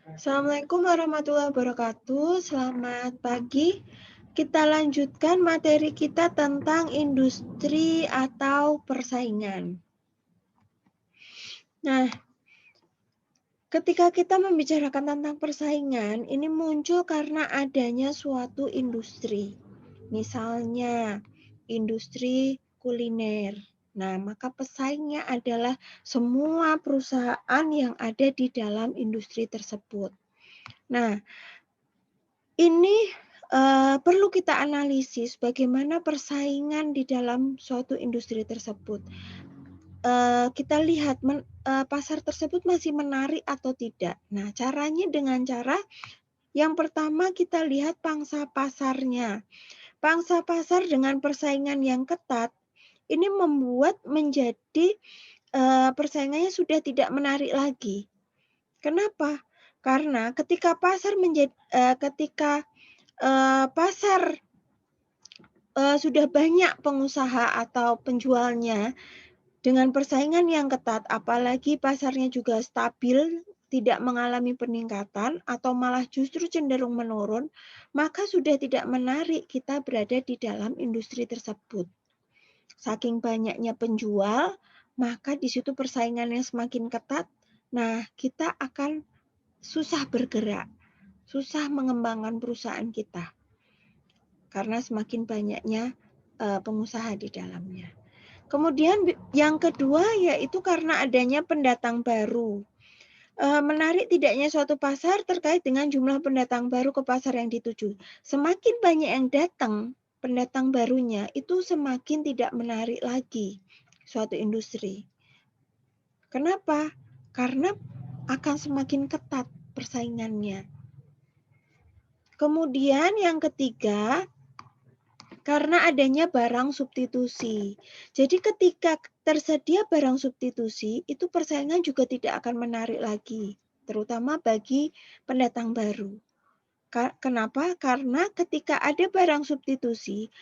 Assalamualaikum warahmatullahi wabarakatuh. Selamat pagi. Kita lanjutkan materi kita tentang industri atau persaingan. Nah, ketika kita membicarakan tentang persaingan, ini muncul karena adanya suatu industri. Misalnya, industri kuliner. Nah, maka pesaingnya adalah semua perusahaan yang ada di dalam industri tersebut. Nah, ini perlu kita analisis bagaimana persaingan di dalam suatu industri tersebut. Kita lihat pasar tersebut masih menarik atau tidak. Nah, caranya dengan cara yang pertama kita lihat pangsa pasarnya. Pangsa pasar dengan persaingan yang ketat ini membuat menjadi persaingannya sudah tidak menarik lagi. Kenapa? Karena ketika pasar pasar sudah banyak pengusaha atau penjualnya dengan persaingan yang ketat, apalagi pasarnya juga stabil, tidak mengalami peningkatan atau malah justru cenderung menurun, maka sudah tidak menarik kita berada di dalam industri tersebut. Saking banyaknya penjual, maka di situ persaingannya semakin ketat. Nah, kita akan susah bergerak, susah mengembangkan perusahaan kita. Karena semakin banyaknya pengusaha di dalamnya. Kemudian yang kedua yaitu karena adanya pendatang baru. Menarik tidaknya suatu pasar terkait dengan jumlah pendatang baru ke pasar yang dituju. Semakin banyak yang datang, pendatang barunya itu semakin tidak menarik lagi suatu industri. Kenapa? Karena akan semakin ketat persaingannya. Kemudian yang ketiga, karena adanya barang substitusi. Jadi ketika tersedia barang substitusi, itu persaingan juga tidak akan menarik lagi, terutama bagi pendatang baru. Kenapa? Karena ketika ada barang substitusi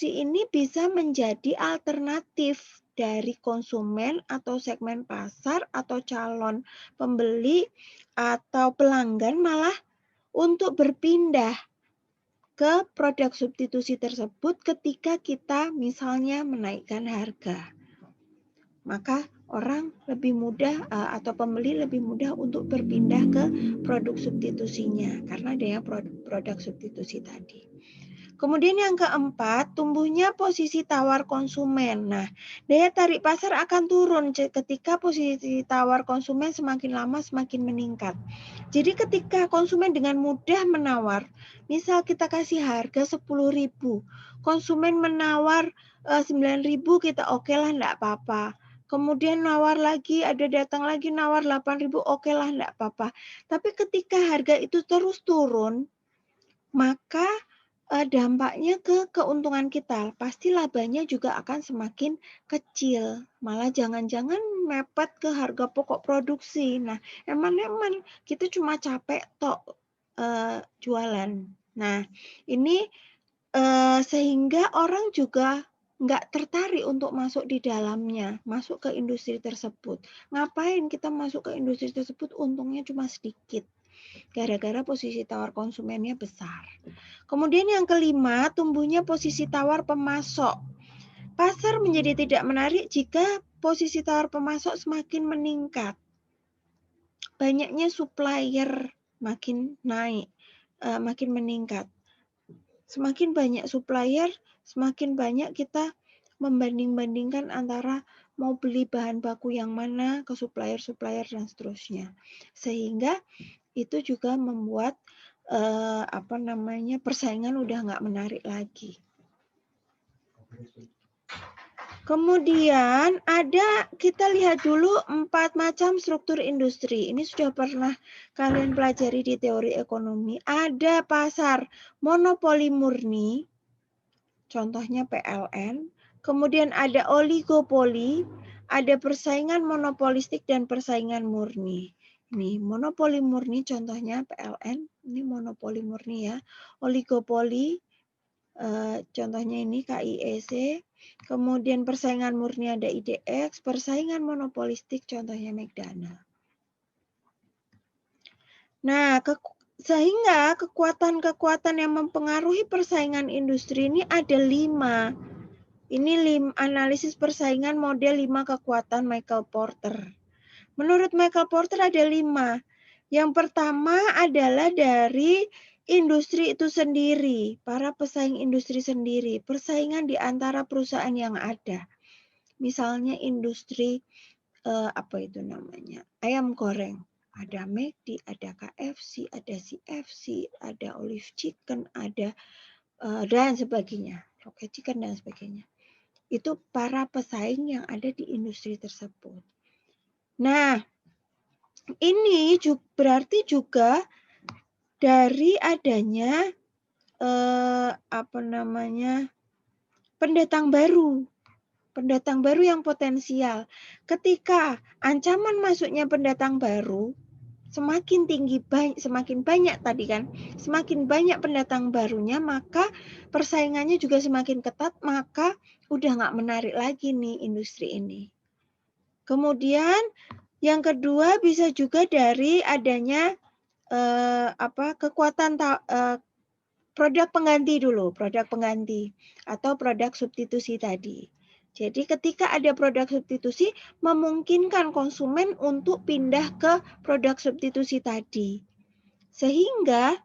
ini bisa menjadi alternatif dari konsumen atau segmen pasar atau calon pembeli atau pelanggan malah untuk berpindah ke produk substitusi tersebut ketika kita misalnya menaikkan harga. Maka orang lebih mudah atau pembeli lebih mudah untuk berpindah ke produk substitusinya karena adanya produk substitusi tadi. Kemudian yang keempat, tumbuhnya posisi tawar konsumen. Nah, daya tarik pasar akan turun ketika posisi tawar konsumen semakin lama semakin meningkat. Jadi ketika konsumen dengan mudah menawar, misal kita kasih harga 10.000, konsumen menawar 9.000, kita oke lah enggak apa-apa. Kemudian nawar lagi, ada datang lagi nawar 8.000, oke lah enggak apa-apa. Tapi ketika harga itu terus turun, maka dampaknya ke keuntungan kita. Pasti labanya juga akan semakin kecil. Malah jangan-jangan mepet ke harga pokok produksi. Nah, eman-eman kita cuma capek tok jualan. Nah, ini sehingga orang juga nggak tertarik untuk masuk di dalamnya, masuk ke industri tersebut. Ngapain kita masuk ke industri tersebut, untungnya cuma sedikit. Gara-gara posisi tawar konsumennya besar. Kemudian yang kelima, tumbuhnya posisi tawar pemasok. Pasar menjadi tidak menarik jika posisi tawar pemasok semakin meningkat. Banyaknya supplier makin naik, makin meningkat. Semakin banyak supplier, semakin banyak kita membanding-bandingkan antara mau beli bahan baku yang mana ke supplier-supplier dan seterusnya. Sehingga itu juga membuat persaingan udah nggak menarik lagi. Kemudian kita lihat dulu 4 macam struktur industri. Ini sudah pernah kalian pelajari di teori ekonomi. Ada pasar monopoli murni, contohnya PLN. Kemudian ada oligopoli, ada persaingan monopolistik dan persaingan murni. Ini monopoli murni contohnya PLN, ini monopoli murni ya. Oligopoli contohnya ini KIEC. Kemudian persaingan murni ada IDX, persaingan monopolistik contohnya McDonald. Nah, sehingga kekuatan-kekuatan yang mempengaruhi persaingan industri ini ada 5. Ini analisis persaingan model 5 kekuatan Michael Porter. Menurut Michael Porter ada 5. Yang pertama adalah dari industri itu sendiri, para pesaing industri sendiri, persaingan di antara perusahaan yang ada. Misalnya industri apa itu namanya? Ayam goreng. Ada McD, ada KFC, ada CFC, ada Olive Chicken, ada dan sebagainya. Rocket Chicken dan sebagainya. Itu para pesaing yang ada di industri tersebut. Nah, ini berarti juga dari adanya apa namanya? Pendatang baru yang potensial. Ketika ancaman masuknya pendatang baru semakin tinggi, semakin banyak tadi kan, semakin banyak pendatang barunya, maka persaingannya juga semakin ketat, maka udah nggak menarik lagi nih industri ini. Kemudian yang kedua bisa juga dari adanya kekuatan produk pengganti dulu, produk pengganti atau produk substitusi tadi. Jadi ketika ada produk substitusi, memungkinkan konsumen untuk pindah ke produk substitusi tadi. Sehingga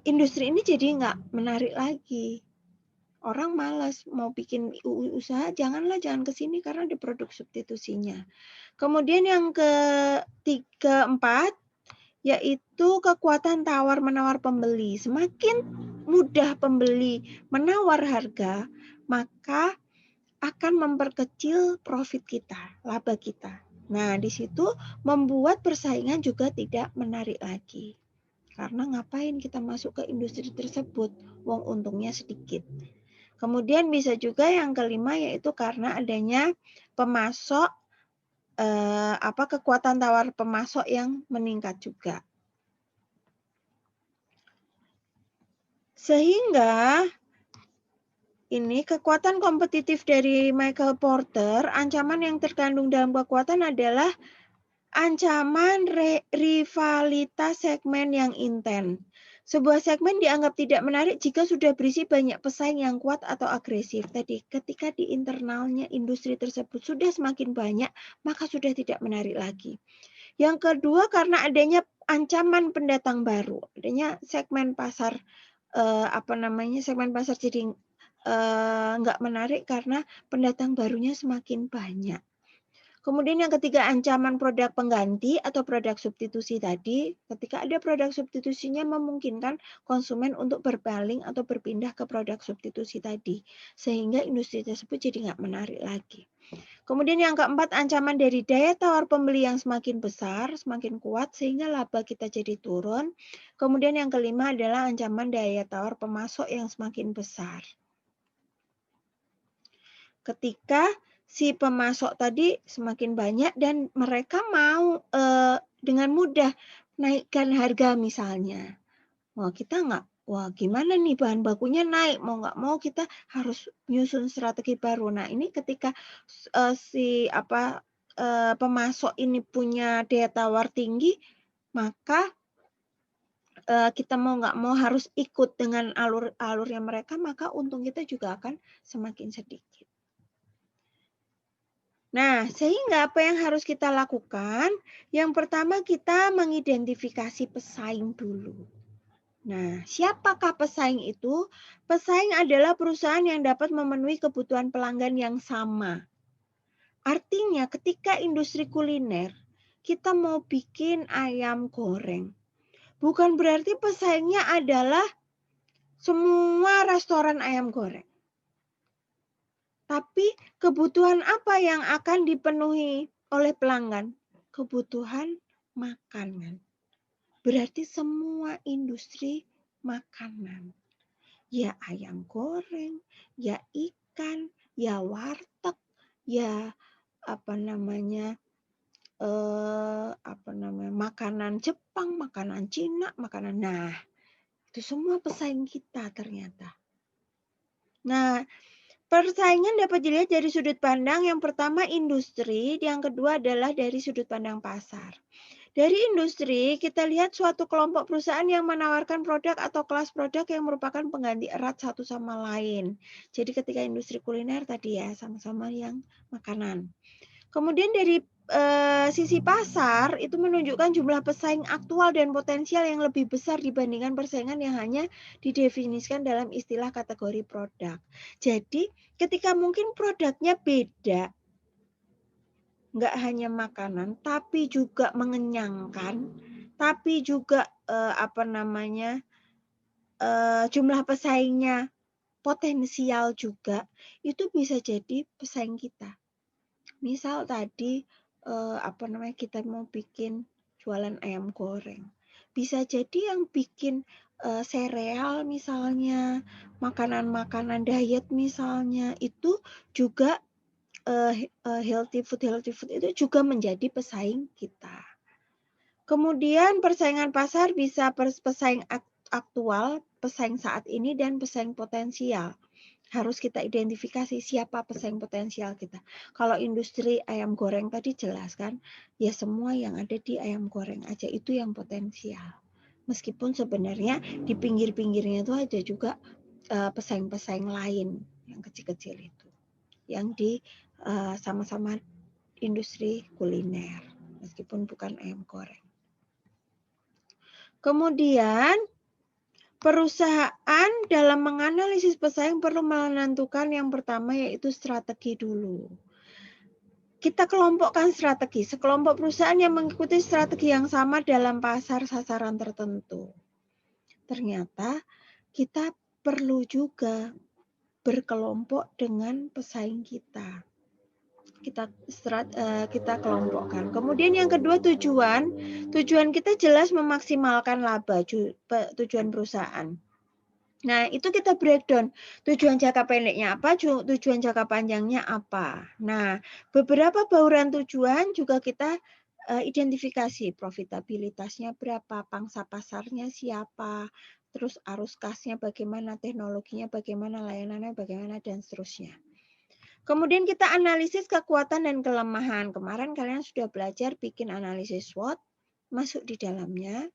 industri ini jadi nggak menarik lagi. Orang malas mau bikin usaha, jangan ke sini karena ada produk substitusinya. Kemudian yang keempat, yaitu kekuatan tawar-menawar pembeli. Semakin mudah pembeli menawar harga, maka akan memperkecil profit kita, laba kita. Nah, di situ membuat persaingan juga tidak menarik lagi. Karena ngapain kita masuk ke industri tersebut? Wong untungnya sedikit. Kemudian bisa juga yang kelima yaitu karena adanya pemasok kekuatan tawar pemasok yang meningkat juga. Sehingga ini kekuatan kompetitif dari Michael Porter, ancaman yang terkandung dalam kekuatan adalah ancaman rivalitas segmen yang intens. Sebuah segmen dianggap tidak menarik jika sudah berisi banyak pesaing yang kuat atau agresif. Tadi ketika di internalnya industri tersebut sudah semakin banyak, maka sudah tidak menarik lagi. Yang kedua karena adanya ancaman pendatang baru, adanya segmen pasar segmen pasar jadi nggak menarik karena pendatang barunya semakin banyak. Kemudian yang ketiga ancaman produk pengganti atau produk substitusi tadi. Ketika ada produk substitusinya memungkinkan konsumen untuk berpaling atau berpindah ke produk substitusi tadi. Sehingga industri tersebut jadi nggak menarik lagi. Kemudian yang keempat ancaman dari daya tawar pembeli yang semakin besar, semakin kuat sehingga laba kita jadi turun. Kemudian yang kelima adalah ancaman daya tawar pemasok yang semakin besar. Ketika si pemasok tadi semakin banyak dan mereka mau dengan mudah naikkan harga misalnya. Wah kita gimana nih bahan bakunya naik, mau nggak mau kita harus nyusun strategi baru. Nah ini ketika pemasok ini punya daya tawar tinggi, maka kita mau nggak mau harus ikut dengan alurnya mereka, maka untung kita juga akan semakin sedikit. Nah, sehingga apa yang harus kita lakukan? Yang pertama kita mengidentifikasi pesaing dulu. Nah, siapakah pesaing itu? Pesaing adalah perusahaan yang dapat memenuhi kebutuhan pelanggan yang sama. Artinya ketika industri kuliner, kita mau bikin ayam goreng. Bukan berarti pesaingnya adalah semua restoran ayam goreng. Tapi kebutuhan apa yang akan dipenuhi oleh pelanggan? Kebutuhan makanan. Berarti semua industri makanan. Ya ayam goreng, ya ikan, ya warteg, ya makanan Jepang, makanan Cina, makanan. Nah, itu semua pesaing kita ternyata. Nah, Persaingan dapat dilihat dari sudut pandang yang pertama industri, yang kedua adalah dari sudut pandang pasar. Dari industri, kita lihat suatu kelompok perusahaan yang menawarkan produk atau kelas produk yang merupakan pengganti erat satu sama lain. Jadi ketika industri kuliner tadi ya, sama-sama yang makanan. Kemudian dari sisi pasar, itu menunjukkan jumlah pesaing aktual dan potensial yang lebih besar dibandingkan persaingan yang hanya didefinisikan dalam istilah kategori produk. Jadi ketika mungkin produknya beda, nggak hanya makanan, tapi juga mengenyangkan, tapi juga jumlah pesaingnya potensial juga, itu bisa jadi pesaing kita. Misal tadi kita mau bikin jualan ayam goreng, bisa jadi yang bikin sereal misalnya, makanan-makanan diet misalnya, itu juga healthy food itu juga menjadi pesaing kita. Kemudian persaingan pasar bisa pesaing aktual, pesaing saat ini, dan pesaing potensial. Harus kita identifikasi siapa pesaing potensial kita. Kalau industri ayam goreng tadi jelas kan, ya semua yang ada di ayam goreng aja itu yang potensial. Meskipun sebenarnya di pinggir-pinggirnya itu ada juga pesaing-pesaing lain yang kecil-kecil itu, yang di sama-sama industri kuliner, meskipun bukan ayam goreng. Kemudian perusahaan dalam menganalisis pesaing perlu menentukan yang pertama yaitu strategi dulu. Kita kelompokkan strategi, sekelompok perusahaan yang mengikuti strategi yang sama dalam pasar sasaran tertentu. Ternyata kita perlu juga berkelompok dengan pesaing kita. Kita kelompokkan. Kemudian yang kedua tujuan kita jelas memaksimalkan laba, tujuan perusahaan. Nah, itu kita breakdown. Tujuan jangka pendeknya apa, tujuan jangka panjangnya apa. Nah, beberapa bauran tujuan juga kita identifikasi, profitabilitasnya berapa, pangsa pasarnya siapa, terus arus kasnya bagaimana, teknologinya bagaimana, layanannya bagaimana, dan seterusnya. Kemudian kita analisis kekuatan dan kelemahan. Kemarin kalian sudah belajar bikin analisis SWOT, masuk di dalamnya.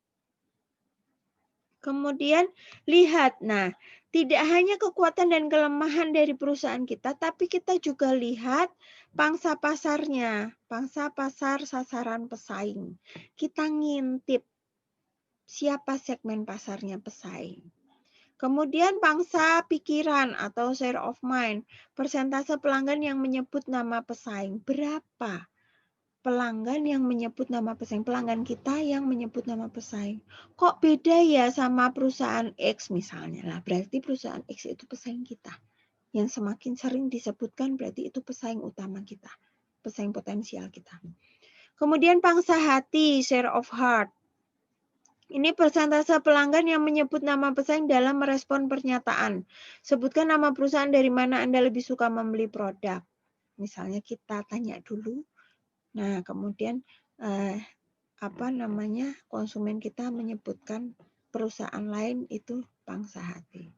Kemudian lihat, nah tidak hanya kekuatan dan kelemahan dari perusahaan kita, tapi kita juga lihat pangsa pasarnya, pangsa pasar sasaran pesaing. Kita ngintip siapa segmen pasarnya pesaing. Kemudian pangsa pikiran atau share of mind, persentase pelanggan yang menyebut nama pesaing. Berapa pelanggan yang menyebut nama pesaing? Pelanggan kita yang menyebut nama pesaing. Kok beda ya sama perusahaan X misalnya? Lah, berarti perusahaan X itu pesaing kita. Yang semakin sering disebutkan berarti itu pesaing utama kita. Pesaing potensial kita. Kemudian pangsa hati, share of heart. Ini persentase pelanggan yang menyebut nama pesaing dalam merespon pernyataan. Sebutkan nama perusahaan dari mana Anda lebih suka membeli produk. Misalnya kita tanya dulu. Nah, kemudian konsumen kita menyebutkan perusahaan lain itu pangsa hati.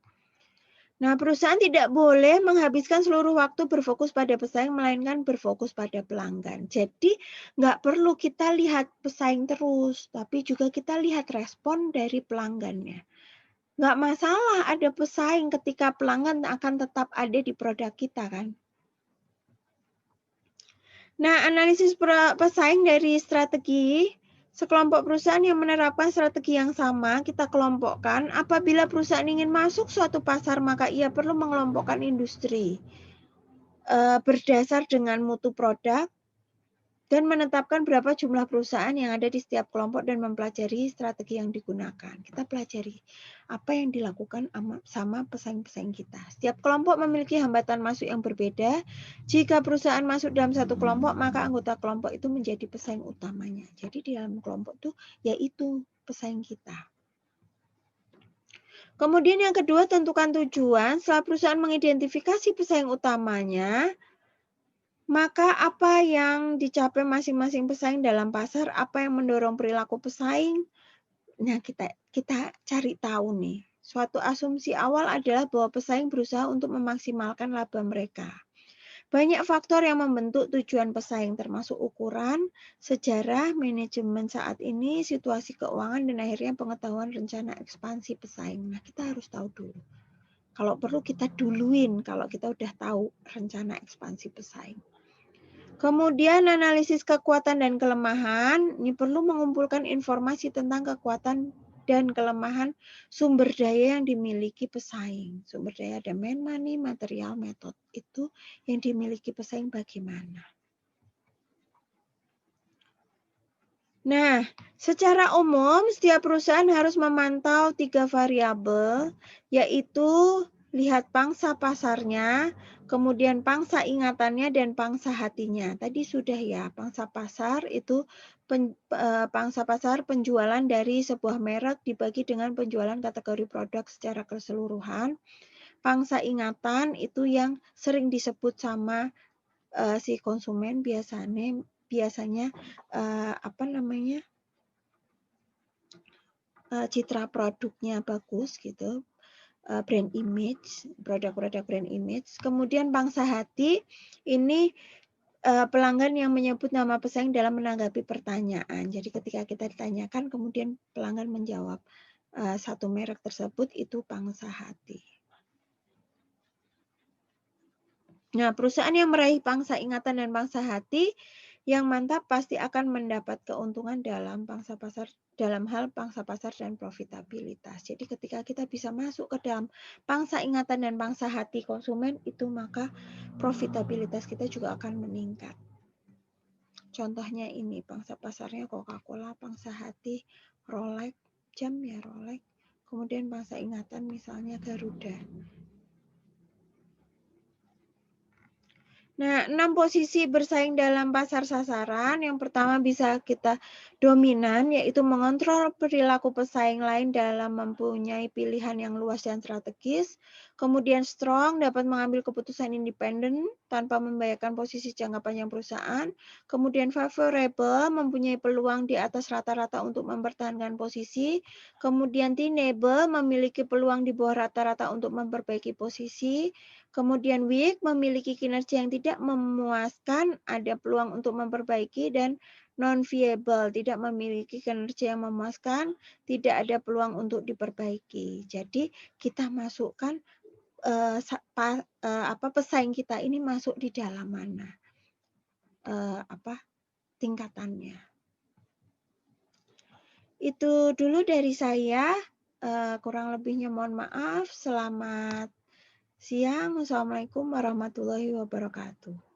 Nah, perusahaan tidak boleh menghabiskan seluruh waktu berfokus pada pesaing, melainkan berfokus pada pelanggan. Jadi, nggak perlu kita lihat pesaing terus, tapi juga kita lihat respon dari pelanggannya. Nggak masalah ada pesaing ketika pelanggan akan tetap ada di produk kita kan. Nah, analisis pesaing dari strategi. Sekelompok perusahaan yang menerapkan strategi yang sama, kita kelompokkan. Apabila perusahaan ingin masuk suatu pasar, maka ia perlu mengelompokkan industri berdasar dengan mutu produk dan menetapkan berapa jumlah perusahaan yang ada di setiap kelompok dan mempelajari strategi yang digunakan. Kita pelajari apa yang dilakukan sama pesaing-pesaing kita. Setiap kelompok memiliki hambatan masuk yang berbeda. Jika perusahaan masuk dalam satu kelompok, maka anggota kelompok itu menjadi pesaing utamanya. Jadi di dalam kelompok itu yaitu pesaing kita. Kemudian yang kedua, tentukan tujuan. Setelah perusahaan mengidentifikasi pesaing utamanya, maka apa yang dicapai masing-masing pesaing dalam pasar, apa yang mendorong perilaku pesaing. Nah, kita cari tahu nih. Suatu asumsi awal adalah bahwa pesaing berusaha untuk memaksimalkan laba mereka. Banyak faktor yang membentuk tujuan pesaing, termasuk ukuran, sejarah, manajemen saat ini, situasi keuangan, dan akhirnya pengetahuan rencana ekspansi pesaing. Nah, kita harus tahu dulu. Kalau perlu kita duluin kalau kita udah tahu rencana ekspansi pesaing. Kemudian analisis kekuatan dan kelemahan, ini perlu mengumpulkan informasi tentang kekuatan dan kelemahan sumber daya yang dimiliki pesaing. Sumber daya ada man, money, material, metode. Itu yang dimiliki pesaing bagaimana. Nah, secara umum setiap perusahaan harus memantau 3 variabel, yaitu lihat pangsa pasarnya, kemudian pangsa ingatannya, dan pangsa hatinya. Tadi sudah ya, pangsa pasar itu pangsa pasar penjualan dari sebuah merek dibagi dengan penjualan kategori produk secara keseluruhan. Pangsa ingatan itu yang sering disebut sama si konsumen biasanya apa namanya, citra produknya bagus gitu, brand image, produk-produk brand image. Kemudian pangsa hati ini pelanggan yang menyebut nama pesaing dalam menanggapi pertanyaan. Jadi ketika kita ditanyakan, kemudian pelanggan menjawab satu merek tersebut, itu pangsa hati. Nah, perusahaan yang meraih pangsa ingatan dan pangsa hati yang mantap pasti akan mendapat keuntungan dalam hal pangsa pasar dan profitabilitas. Jadi ketika kita bisa masuk ke dalam pangsa ingatan dan pangsa hati konsumen itu, maka profitabilitas kita juga akan meningkat. Contohnya ini, pangsa pasarnya Coca-Cola, pangsa hati Rolex, jam ya Rolex. Kemudian pangsa ingatan misalnya Garuda. Nah, 6 posisi bersaing dalam pasar sasaran. Yang pertama bisa kita dominan, yaitu mengontrol perilaku pesaing lain dalam mempunyai pilihan yang luas dan strategis. Kemudian strong, dapat mengambil keputusan independen tanpa membahayakan posisi jangka panjang perusahaan. Kemudian favorable, mempunyai peluang di atas rata-rata untuk mempertahankan posisi. Kemudian tenable, memiliki peluang di bawah rata-rata untuk memperbaiki posisi. Kemudian weak, memiliki kinerja yang tidak memuaskan, ada peluang untuk memperbaiki, dan non-viable, tidak memiliki kinerja yang memuaskan, tidak ada peluang untuk diperbaiki. Jadi kita masukkan pesaing kita ini masuk di dalam mana tingkatannya. Itu dulu dari saya, kurang lebihnya mohon maaf. Selamat siang. Wassalamualaikum warahmatullahi wabarakatuh.